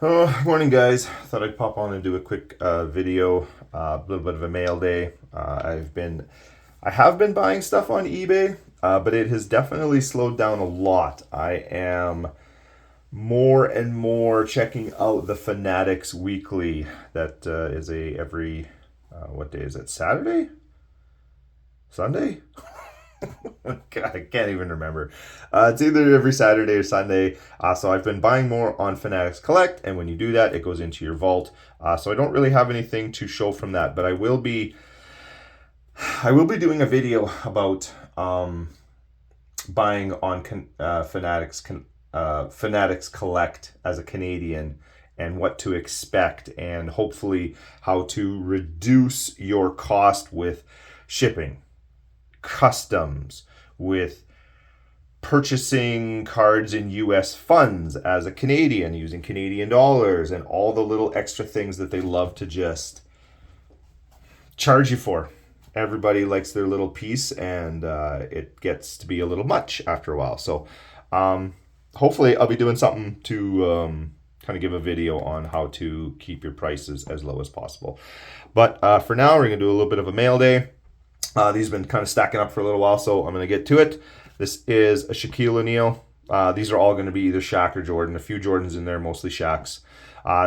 Oh, morning, guys. Thought I'd pop on and do a quick video. A little bit of a mail day. I have been buying stuff on eBay, but it has definitely slowed down a lot. I am more and more checking out the Fanatics Weekly. That is a every what day is it? Saturday? Sunday? God, I can't even remember. It's either every Saturday or Sunday. So I've been buying more on Fanatics Collect, and when you do that, it goes into your vault. So I don't really have anything to show from that, but I will be doing a video about buying on Fanatics Collect as a Canadian, and what to expect, and hopefully how to reduce your cost with shipping, customs, with purchasing cards in US funds as a Canadian using Canadian dollars, and all the little extra things that they love to just charge you for. Everybody likes their little piece, and it gets to be a little much after a while. So hopefully I'll be doing something to kind of give a video on how to keep your prices as low as possible. But for now, we're going to do a little bit of a mail day. These have been kind of stacking up for a little while, so I'm going to get to it. This is a Shaquille O'Neal. These are all going to be either Shaq or Jordan. A few Jordans in there, mostly Shaqs.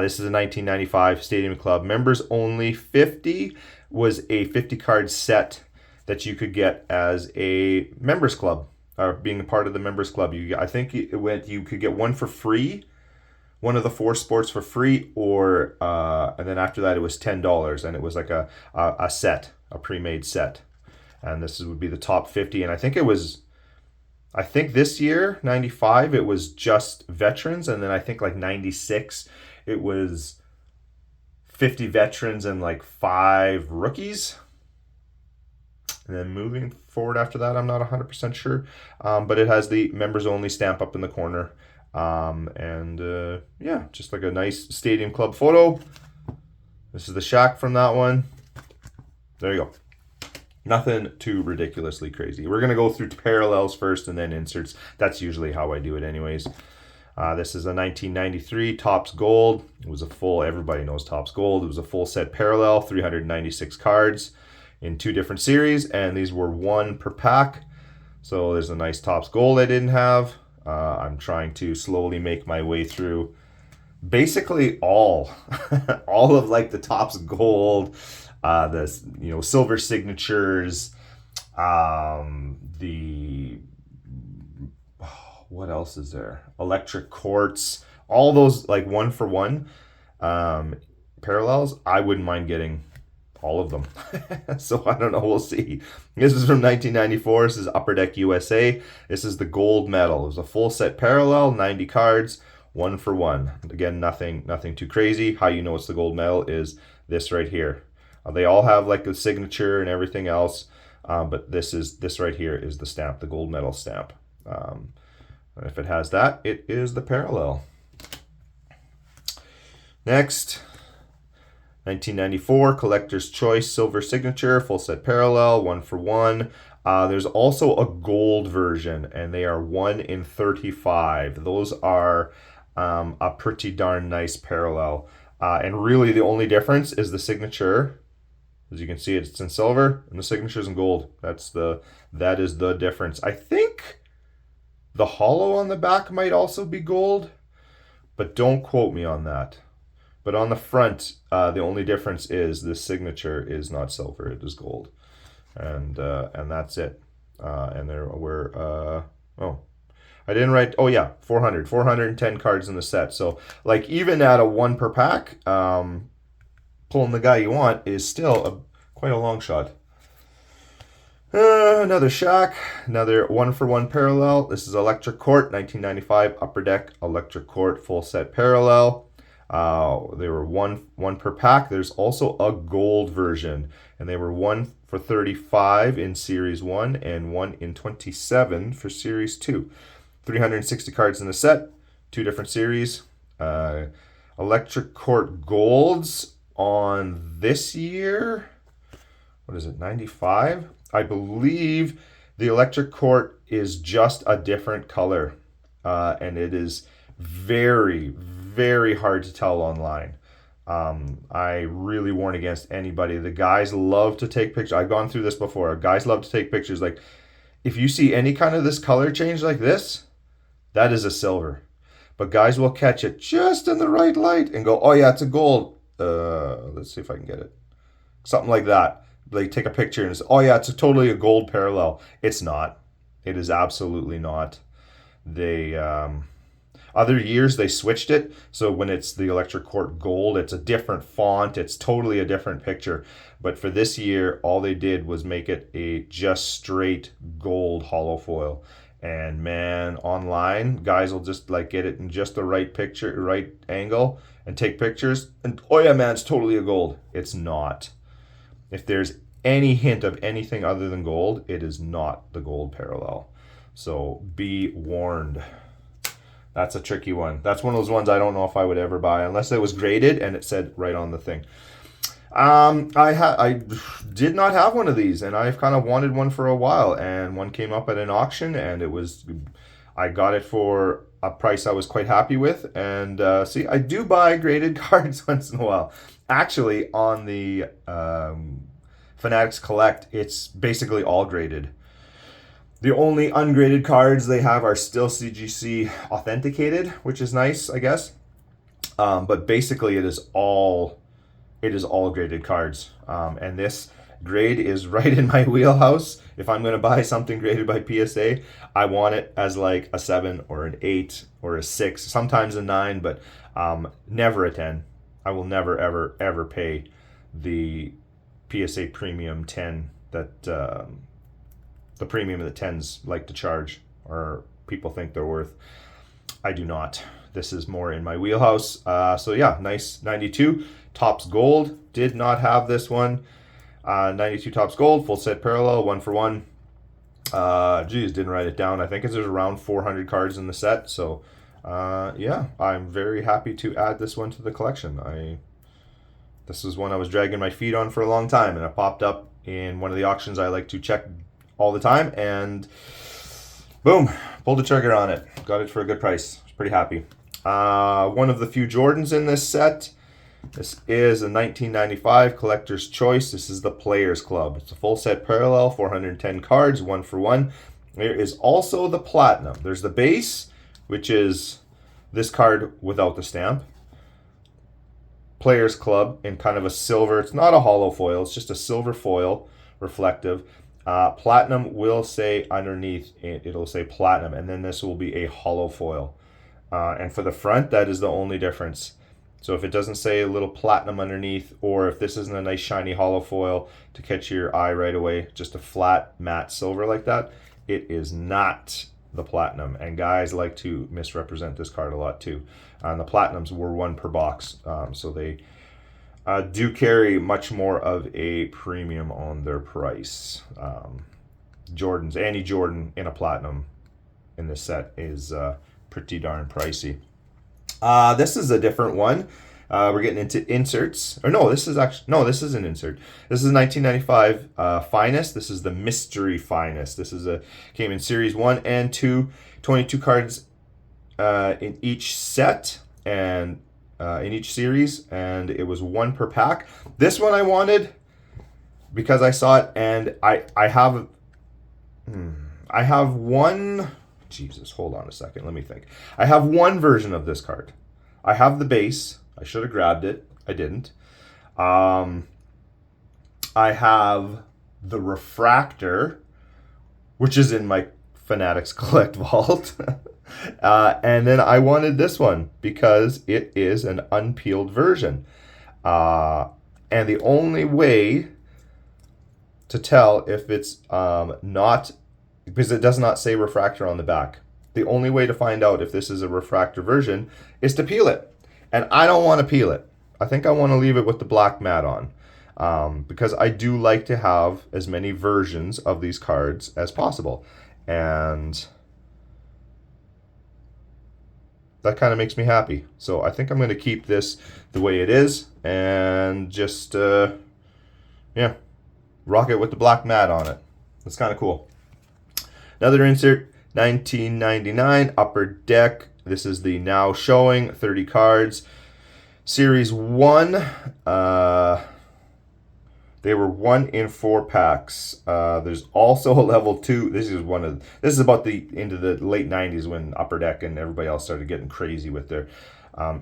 This is a 1995 Stadium Club. Members only. 50 was a 50 card set that you could get as a members club, or being a part of the members club. I think you could get one for free, one of the four sports for free, or and then after that it was $10, and it was like a set, a pre-made set. And this would be the top 50. And I think this year, 95, it was just veterans. And then I think like 96, it was 50 veterans and like 5 rookies. And then moving forward after that, I'm not 100% sure. But it has the members only stamp up in the corner. Yeah, just like a nice Stadium Club photo. This is the Shaq from that one. There you go. Nothing too ridiculously crazy. We're going to go through parallels first and then inserts. That's usually how I do it anyways. This is a 1993 Topps Gold. It was a full, everybody knows Topps Gold. It was a full set parallel, 396 cards in 2 different series, and these were 1 per pack. So there's a nice Topps Gold I didn't have. I'm trying to slowly make my way through basically all of like the Topps Gold, the silver signatures, the what else is there? Electric quartz, all those like 1 for 1 parallels. I wouldn't mind getting all of them. So I don't know. We'll see. This is from 1994. This is Upper Deck USA. This is the gold medal. It was a full set parallel, 90 cards, 1 for 1. Again, nothing too crazy. How you know it's the gold medal is this right here. They all have like a signature and everything else, but this right here is the stamp, the gold medal stamp. If it has that, it is the parallel. Next, 1994 Collector's Choice Silver Signature, full set parallel, 1 for 1. There's also a gold version, and they are 1 in 35. Those are a pretty darn nice parallel. And really the only difference is the signature. As you can see, it's in silver, and the signature is in gold. That is the difference. I think the hollow on the back might also be gold, but don't quote me on that. But on the front, the only difference is the signature is not silver; it is gold, and that's it. And there were I didn't write. Oh yeah, 410 cards in the set. So like even at a 1 per pack, pulling the guy you want is still quite a long shot. Another Shaq, another 1 for 1 parallel. This is Electric Court, 1995 Upper Deck Electric Court full set parallel. They were one per pack. There's also a gold version, and they were 1 for 35 in Series 1 and 1 in 27 for Series 2. 360 cards in the set, 2 different series. Electric Court Golds on this year. What is it, 95? I believe the Electric Court is just a different color, and it is very, very hard to tell online. I really warn against anybody. The guys love to take pictures. I've gone through this before. Guys love to take pictures. Like, if you see any kind of this color change like this, that is a silver. But guys will catch it just in the right light and go, oh yeah, it's a gold. Let's see if I can get it. Something like that. They take a picture and say, oh yeah, it's totally a gold parallel. It's not. It is absolutely not. They other years they switched it, so when it's the electric quart gold, it's a different font. It's totally a different picture. But for this year, all they did was make it a just straight gold hollow foil. And man, online guys will just like get it in just the right picture, right angle, and take pictures. And oh yeah, man, it's totally a gold. It's not. If there's any hint of anything other than gold, it is not the gold parallel. So be warned. That's a tricky one. That's one of those ones I don't know if I would ever buy unless it was graded and it said right on the thing. I did not have one of these, and I've kind of wanted one for a while. And one came up at an auction, and I got it for a price I was quite happy with. And see, I do buy graded cards once in a while. Actually, on the Fanatics Collect, it's basically all graded. The only ungraded cards they have are still CGC authenticated, which is nice, I guess. But basically, it is all graded cards. And this grade is right in my wheelhouse. If I'm going to buy something graded by PSA, I want it as like a 7 or an 8 or a 6, sometimes a 9, but never a 10. I will never, ever, ever pay the PSA Premium 10 that the premium that 10s like to charge, or people think they're worth. I do not. This is more in my wheelhouse. So yeah, nice 92 Topps Gold. Did not have this one. 92 Topps Gold, full set parallel, 1-for-1. Geez, didn't write it down. I think there's around 400 cards in the set. So yeah, I'm very happy to add this one to the collection. This is one I was dragging my feet on for a long time, and it popped up in one of the auctions I like to check all the time, and boom, pulled the trigger on it. Got it for a good price. I was pretty happy. One of the few Jordans in this set. This is a 1995 Collector's Choice. This is the Players Club. It's a full set parallel, 410 cards, 1-for-1. There is also the Platinum. There's the base, which is this card without the stamp. Players Club in kind of a silver. It's not a hollow foil. It's just a silver foil, reflective. Platinum will say underneath, it'll say Platinum, and then this will be a hollow foil. And for the front, that is the only difference. So if it doesn't say a little Platinum underneath, or if this isn't a nice shiny hollow foil to catch your eye right away, just a flat matte silver like that, it is not the Platinum. And guys like to misrepresent this card a lot too. And the Platinums were 1 per box, so they do carry much more of a premium on their price. Jordans, any Jordan in a Platinum in this set is pretty darn pricey. This is a different one. We're getting into inserts. Or no, this is an insert. This is 1995 Finest. This is the Mystery Finest. This is came in Series 1 and 2, 22 cards in each set and in each series, and it was 1 per pack. This one I wanted because I saw it, and I have one. Jesus, hold on a second. Let me think. I have one version of this card. I have the base. I should have grabbed it. I didn't. I have the refractor, which is in my Fanatics Collect vault. And then I wanted this one because it is an unpeeled version. And the only way to tell if it's not, because it does not say refractor on the back. The only way to find out if this is a refractor version is to peel it. And I don't want to peel it. I think I want to leave it with the black mat on. Because I do like to have as many versions of these cards as possible. And that kind of makes me happy. So I think I'm going to keep this the way it is and just, yeah, rock it with the black mat on it. That's kind of cool. Another insert, 1999 Upper Deck. This is the now showing 30 cards. Series 1, they were 1 in 4 packs. There's also a level 2. This is about the into the late 90s when Upper Deck and everybody else started getting crazy with their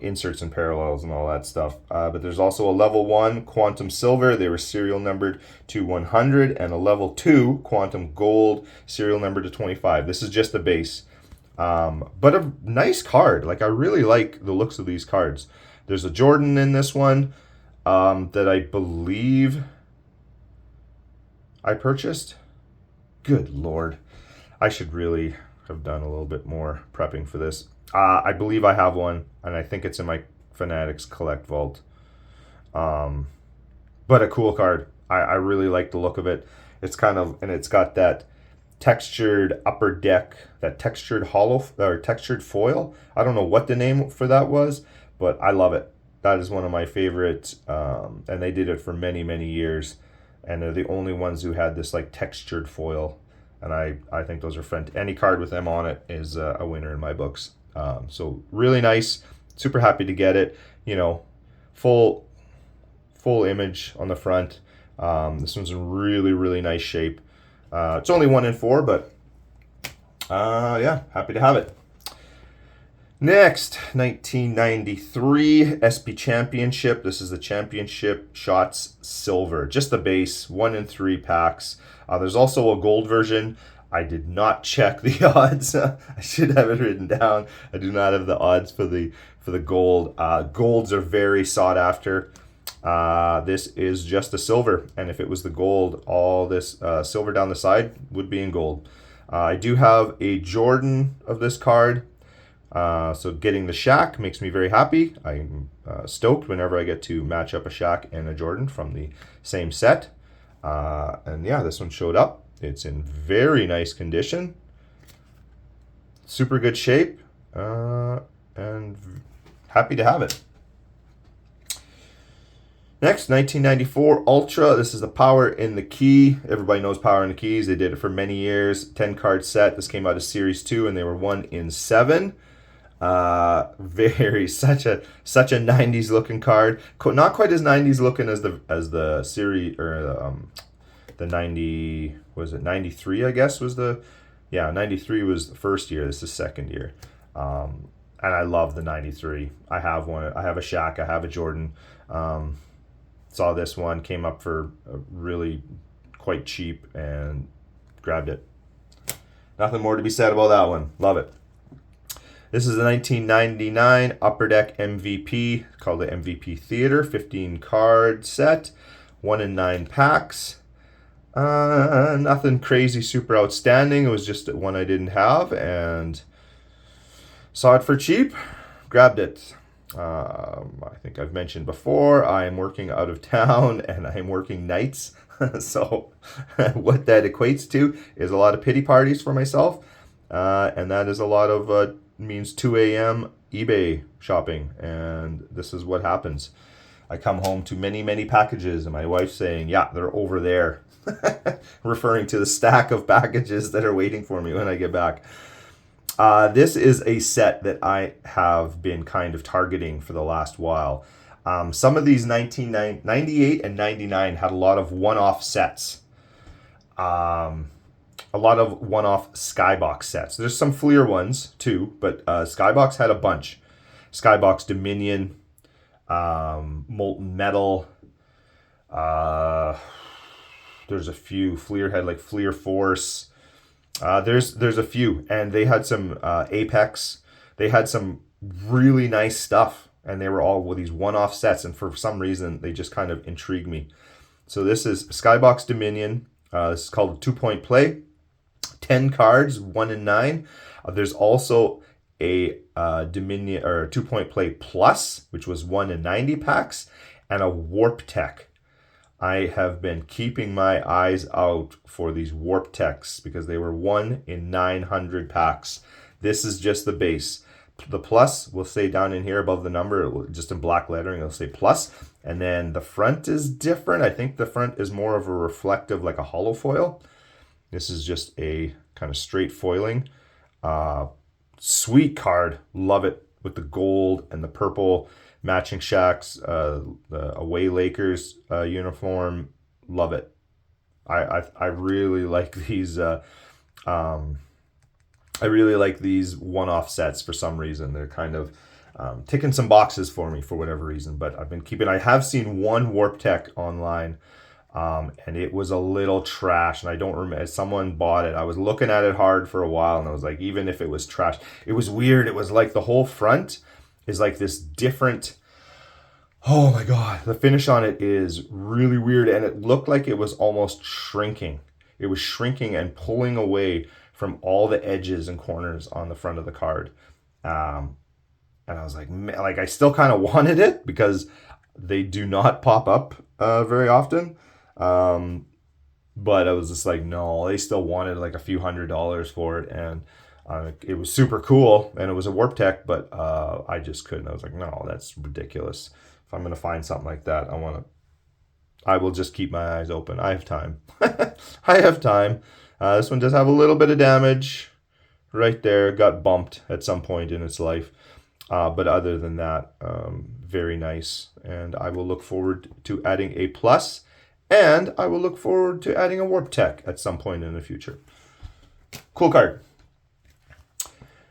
inserts and parallels and all that stuff. But there's also a level 1 Quantum Silver. They were serial numbered to 100, and a level 2 Quantum Gold, serial numbered to 25. This is just the base. But a nice card. Like, I really like the looks of these cards. There's a Jordan in this one that I believe I purchased. Good Lord. I should really have done a little bit more prepping for this. I believe I have one, and I think it's in my Fanatics Collect vault. But a cool card. I really like the look of it. It's got that textured Upper Deck, that textured hollow or textured foil. I don't know what the name for that was, but I love it. That is one of my favorites, and they did it for many, many years. And they're the only ones who had this like textured foil, and I think those are fun. Any card with them on it is a winner in my books. So really nice. Super happy to get it. You know, full image on the front. This one's in really, really nice shape. It's only 1 in 4, but yeah, happy to have it. Next, 1993 SP Championship. This is the Championship Shots Silver. Just the base, 1 in 3 packs. There's also a gold version. I did not check the odds. I should have it written down. I do not have the odds for the gold. Golds are very sought after. This is just a silver, and if it was the gold, all this silver down the side would be in gold. I do have a Jordan of this card. So getting the Shaq makes me very happy. I'm stoked whenever I get to match up a Shaq and a Jordan from the same set. And yeah, this one showed up. It's in very nice condition. Super good shape. And happy to have it. Next, 1994 Ultra. This is the Power in the Key. Everybody knows Power in the Keys. They did it for many years. 10 card set. This came out of Series 2, and they were 1 in 7. Such a 90s looking card. Not quite as 90s looking as the series, or the 90, was it 93, I guess was the, yeah, 93 was the first year. This is second year. And I love the 93. I have one. I have a Shaq. I have a Jordan. Saw this one, came up for really quite cheap, and grabbed it. Nothing more to be said about that one. Love it. This is the 1999 Upper Deck MVP, called the MVP Theater, 15 card set, 1 in 9 packs. Nothing crazy, super outstanding. It was just one I didn't have, and saw it for cheap, grabbed it. I think I've mentioned before, I am working out of town and I am working nights. So what that equates to is a lot of pity parties for myself. And that is a lot of means 2 a.m. eBay shopping. And this is what happens. I come home to many, many packages, and my wife's saying, yeah, they're over there. Referring to the stack of packages that are waiting for me when I get back. This is a set that I have been kind of targeting for the last while. Some of these 98 and 99 had a lot of one-off sets. A lot of one-off Skybox sets. There's some Fleer ones too, but Skybox had a bunch. Skybox Dominion, Molten Metal. There's a few. Fleer had like Fleer Force. There's a few, and they had some Apex. They had some really nice stuff, and they were all with these one-off sets, and for some reason they just kind of intrigue me. So this is Skybox Dominion. This is called a 2-point play. 10 cards, 1 in 9. There's also a Dominion or 2-point play plus, which was 1 in 90 packs, and a Warp Tech. I have been keeping my eyes out for these Warp Techs because they were 1 in 900 packs. This is just the base. The plus will say down in here above the number, just in black lettering, it'll say plus. And then the front is different. I think the front is more of a reflective, like a hollow foil. This is just a kind of straight foiling. Sweet card. Love it with the gold and the purple matching Shaq's the away Lakers uniform. Love it. I really like these. I really like these one-off sets for some reason. They're kind of ticking some boxes for me for whatever reason. But I've been keeping. I have seen one Warp Tech online. And it was a little trash, and I don't remember. Someone bought it. I was looking at it hard for a while, and I was like, even if it was trash, it was weird. It was like the whole front is like this different. Oh my god, the finish on it is really weird, and it looked like it was almost shrinking. It was shrinking and pulling away from all the edges and corners on the front of the card. And I was like, man, like I still kind of wanted it because they do not pop up very often. But I was just like, no, they still wanted like a few $100s for it, and it was super cool, and it was a Warp Tech, but I just couldn't. I was like, no, that's ridiculous. If I'm gonna find something like that, I will just keep my eyes open. I have time. I have time. This one does have a little bit of damage right there. Got bumped at some point in its life, but other than that, very nice. And I will look forward to adding a plus. And I will look forward to adding a Warp Tech at some point in the future. Cool card.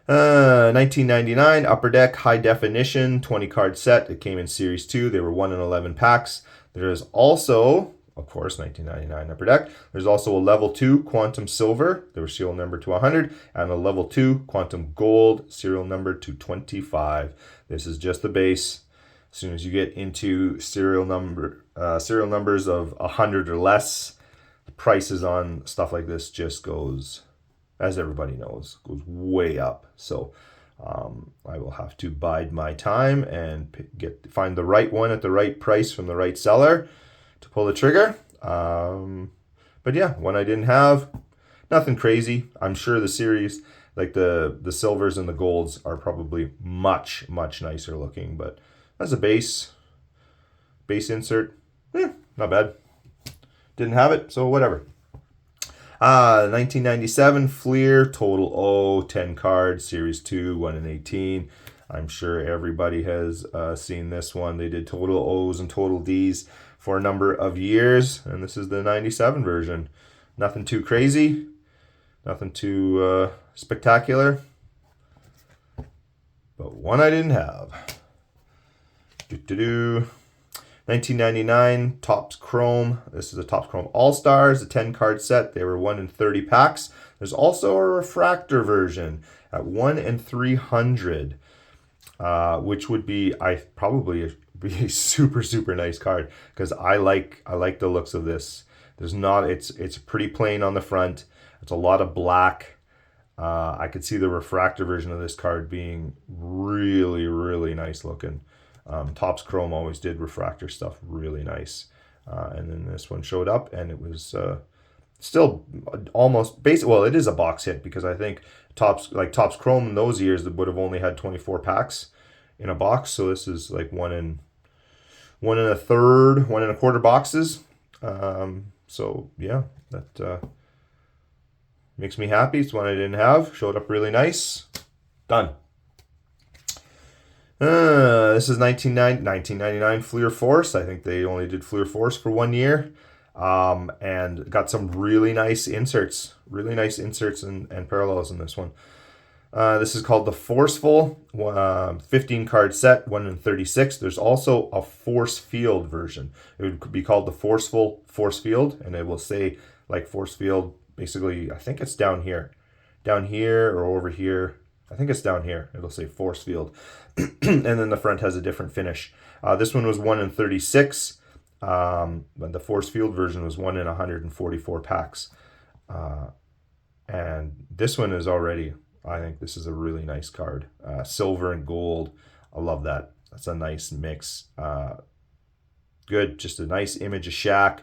1999 Upper Deck High Definition 20 card set. It came in Series 2. They were 1 in 11 packs. There is also, of course, 1999 Upper Deck. There's also a Level 2 Quantum Silver. They were serial number to 100. And a Level 2 Quantum Gold, serial number to 25. This is just the base. As soon as you get into serial numbers of 100 or less, the prices on stuff like this just goes, as everybody knows, goes way up. So I will have to bide my time and find the right one at the right price from the right seller to pull the trigger. But yeah, one I didn't have, nothing crazy. I'm sure the series, like the silvers and the golds, are probably much nicer looking, but as a base insert, not bad. Didn't have it, so whatever. 1997 Fleer Total O 10 cards, Series 2, 1 in 18. I'm sure everybody has seen this one. They did Total O's and Total D's for a number of years, and this is the 97 version. Nothing too crazy, nothing too spectacular, but one I didn't have. 1999 Topps Chrome. This is a Topps Chrome All-Stars, a 10 card set. They were 1 in 30 packs. There's also a refractor version at 1 in 300, which would be probably be a super nice card because I like the looks of this. It's pretty plain on the front. It's a lot of black. I could see the refractor version of this card being really nice looking. Topps Chrome always did refractor stuff really nice. And then this one showed up, and it was still almost basic. Well, it is a box hit because I think Topps Chrome in those years would have only had 24 packs in a box. So this is like 1 in a third, 1 1/4 boxes. So yeah, that makes me happy. It's one I didn't have. Showed up really nice. Done. This is 1999 Fleer Force. I think they only did Fleer Force for 1 year. And got some really nice inserts and parallels in this one. This is called the Forceful 15 card set, 1 in 36. There's also a Force Field version. It would be called the Forceful Force Field, and it will say like Force Field. Basically, I think it's down here or over here. I think it's down here. It'll say Force Field. And then the front has a different finish. This one was 1 in 36. But the Force Field version was 1 in 144 packs. And this one is already, I think this is a really nice card. Silver and gold. I love that. That's a nice mix. Good. Just a nice image of Shaq.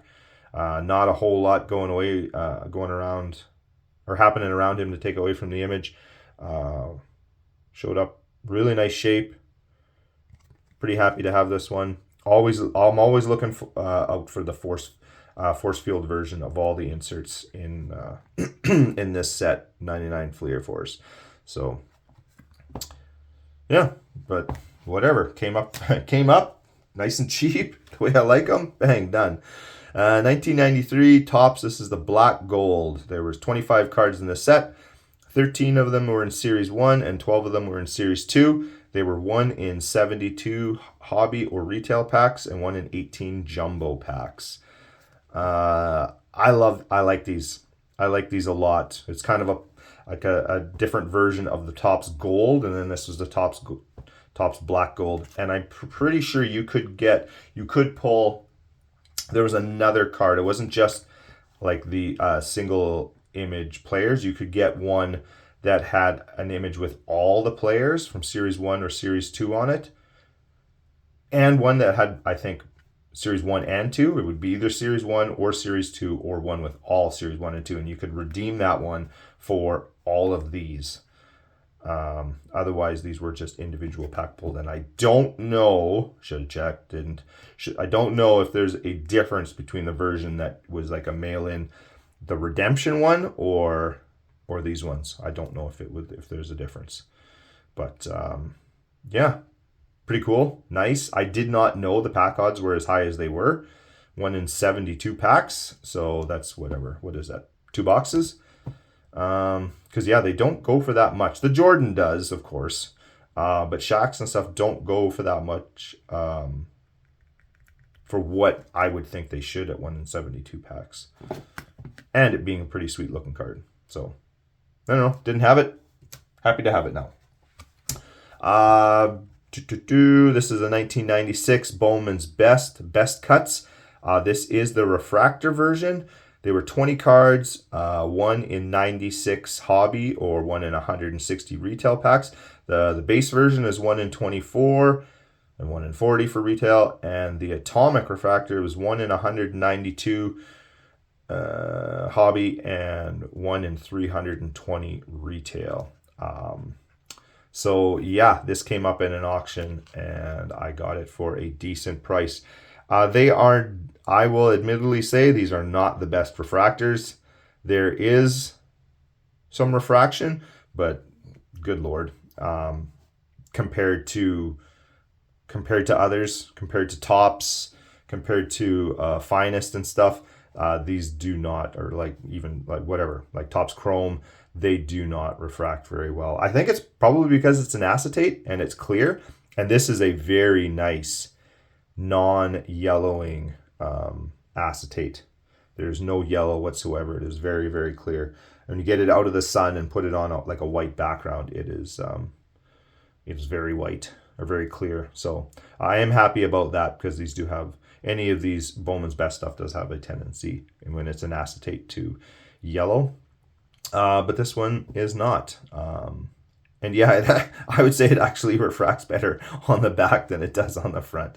Not a whole lot going around or happening around him to take away from the image. Showed up really nice shape. Pretty happy to have this one. I'm always looking out for the Force Field version of all the inserts in in this set, 99 Fleer Force. So Yeah, but whatever. Came up nice and cheap, the way I like them. Bang, done. 1993 Topps. This is the black gold. There was 25 cards in the set. 13 of them were in Series 1 and 12 of them were in Series 2. They were 1 in 72 hobby or retail packs and 1 in 18 jumbo packs. I like these. I like these a lot. It's kind of a different version of the Topps gold, and then this was the Topps black gold. And I'm pretty sure you could pull. There was another card. It wasn't just like the single image players. You could get one that had an image with all the players from Series 1 or Series 2 on it, and one that had, I think, Series 1 and 2. It would be either Series 1 or Series 2, or one with all Series 1 and 2, and you could redeem that one for all of these. Otherwise, these were just individual pack pulled, and I don't know, should have checked, I don't know if there's a difference between the version that was like a mail-in, the redemption one, or these ones. I don't know if there's a difference, but yeah, pretty cool, nice. I did not know the pack odds were as high as they were. 1 in 72 packs, so that's whatever. What is that? 2 boxes? Because yeah, they don't go for that much. The Jordan does, of course, but Shaqs and stuff don't go for that much. For what I would think they should at 1 in 72 packs, and it being a pretty sweet looking card. So I don't know, didn't have it. Happy to have it now. This is a 1996 Bowman's Best Cuts. This is the refractor version. They were 20 cards, 1 in 96 hobby or 1 in 160 retail packs. The base version is 1 in 24 and 1 in 40 for retail. And the atomic refractor was 1 in 192 hobby and 1 in 320 retail. So yeah, this came up in an auction and I got it for a decent price. I will admittedly say, these are not the best refractors. There is some refraction, but good Lord, compared to others, compared to Topps, compared to Finest and stuff, these do not, or like even like whatever, like Topps Chrome, they do not refract very well. I think it's probably because it's an acetate and it's clear, and this is a very nice non-yellowing acetate. There's no yellow whatsoever. It is very, very clear. And when you get it out of the sun and put it on like a white background, it is very white or very clear. So I am happy about that, because these do have, any of these Bowman's Best stuff does have a tendency, and when it's an acetate, to yellow. But this one is not. And yeah, I would say it actually refracts better on the back than it does on the front.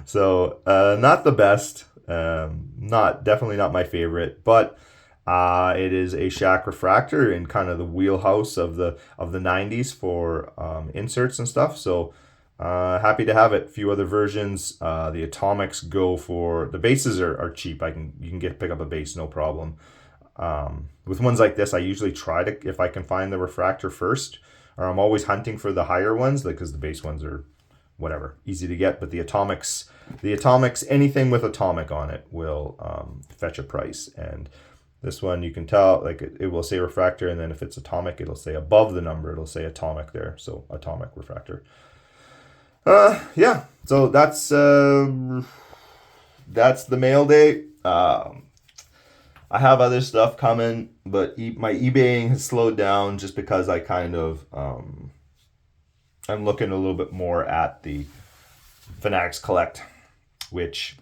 So not the best. Definitely not my favorite, but it is a Shaq refractor in kind of the wheelhouse of the 90s for inserts and stuff. So happy to have it. A few other versions. The atomics go for, the bases are cheap. You can pick up a base, no problem. With ones like this, I usually try to, if I can find the refractor first, or I'm always hunting for the higher ones, because the base ones are whatever, easy to get. But the atomics, anything with atomic on it will fetch a price. And this one, you can tell, like it will say refractor, and then if it's atomic, it'll say above the number, it'll say atomic there. So atomic refractor. Yeah. So that's the mail day. I have other stuff coming, but my eBaying has slowed down just because I kind of, I'm looking a little bit more at the Fanatics Collect, which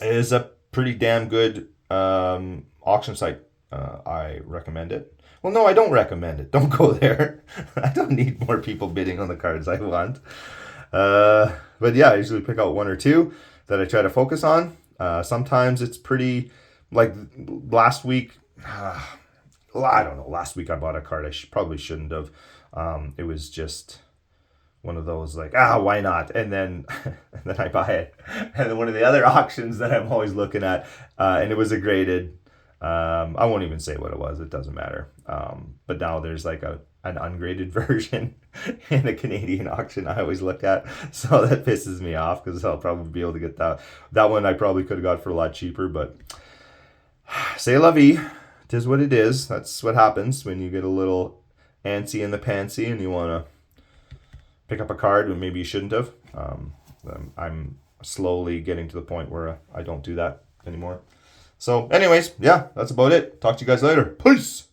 is a pretty damn good auction site. I recommend it. Well, no, I don't recommend it. Don't go there. I don't need more people bidding on the cards I want. But yeah, I usually pick out 1 or 2 that I try to focus on. Sometimes it's pretty... Like last week, I don't know. Last week I bought a card I probably shouldn't have. It was just one of those like, why not? And then I buy it. And then one of the other auctions that I'm always looking at, and it was a graded. I won't even say what it was. It doesn't matter. But now there's like an ungraded version in a Canadian auction I always look at. So that pisses me off because I'll probably be able to get that. That one I probably could have got for a lot cheaper, but c'est la vie. It is what it is. That's what happens when you get a little antsy in the pantsy and you want to pick up a card when maybe you shouldn't have. I'm slowly getting to the point where I don't do that anymore. So anyways, yeah, that's about it. Talk to you guys later. Peace!